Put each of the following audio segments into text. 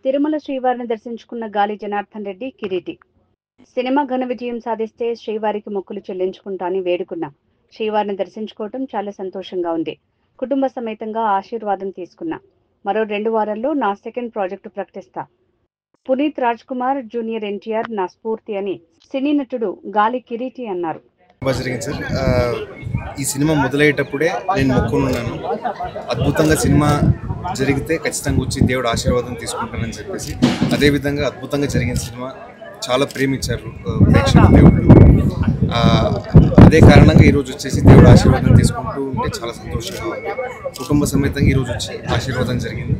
తిరుమల శ్రీవారిని దర్శించుకున్న గాలి జనార్దన్ రెడ్డి కిరీటి. సినిమా ఘన విజయం సాధిస్తే శ్రీవారికి మొక్కులు చెల్లించుకుంటానని వేడుకున్నా. శ్రీవారిని దర్శించుకోవటం చాలా సంతోషంగా ఉంది. కుటుంబ సమేతంగా ఆశీర్వాదం తీసుకున్నా. మరో 2 వారాల్లో నా సెకండ్ ప్రాజెక్టు ప్రకటిస్తా. పునీత్ రాజ్ కుమార్ జూనియర్ ఎన్టీఆర్ నా స్ఫూర్తి అని సినీ నటుడు గాలి కిరీటి అన్నారు. ఈ సినిమా మొదలయ్యేటప్పుడే నేను మొక్కున్నాను, అద్భుతంగా సినిమా జరిగితే ఖచ్చితంగా వచ్చి దేవుడు ఆశీర్వాదం తీసుకుంటానని చెప్పేసి. అదేవిధంగా అద్భుతంగా జరిగిన సినిమా చాలా ప్రేమించారు ప్రేక్షకులు, దేవుళ్ళు. అదే కారణంగా ఈరోజు వచ్చేసి దేవుడు ఆశీర్వాదం తీసుకుంటూ ఉంటే చాలా సంతోషంగా ఉంది. కుటుంబ సమేతంగా ఈరోజు వచ్చి ఆశీర్వాదం జరిగింది.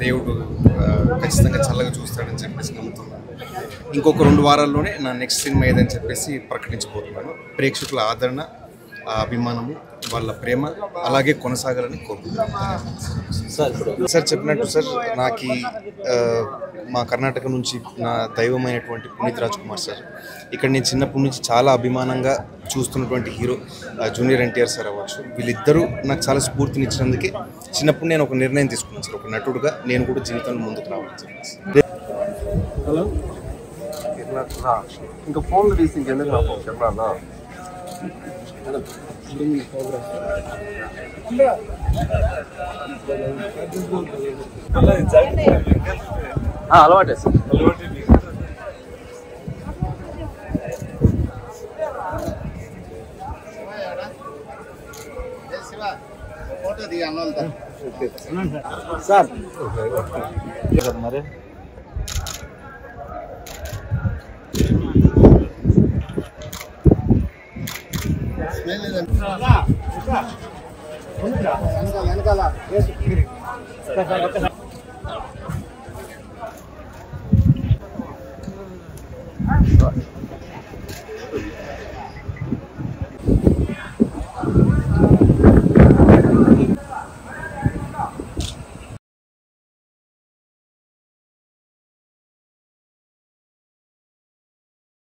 దేవుడు ఖచ్చితంగా చల్లగా చూస్తాడని చెప్పేసి నమ్ముతున్నాను. ఇంకొక 2 వారాల్లోనే నా నెక్స్ట్ సినిమా ఏదని చెప్పేసి ప్రకటించబోతున్నాను. ప్రేక్షకుల ఆదరణ, అభిమానము, వాళ్ళ ప్రేమ అలాగే కొనసాగాలని కోరుకుంటున్నాను. సార్ చెప్పినట్టు సార్, నాకు మా కర్ణాటక నుంచి నా దైవమైనటువంటి పునీత్ రాజ్ కుమార్ సార్, ఇక్కడ నేను చిన్నప్పటి నుంచి చాలా అభిమానంగా చూస్తున్నటువంటి హీరో జూనియర్ ఎన్టీఆర్ సార్ అవ్వచ్చు. వీళ్ళిద్దరూ నాకు చాలా స్ఫూర్తినిచ్చినందుకే చిన్నప్పుడు నేను ఒక నిర్ణయం తీసుకున్నాను సార్, ఒక నటుడుగా నేను కూడా జీవితంలో ముందుకు రావాలని చెప్పేసి. ఇంకా ఫోన్లు తీసి ఇంకెందుకు నాకు చెప్పాలా? అలవాటే సార్. సార్ మరి వెనకాల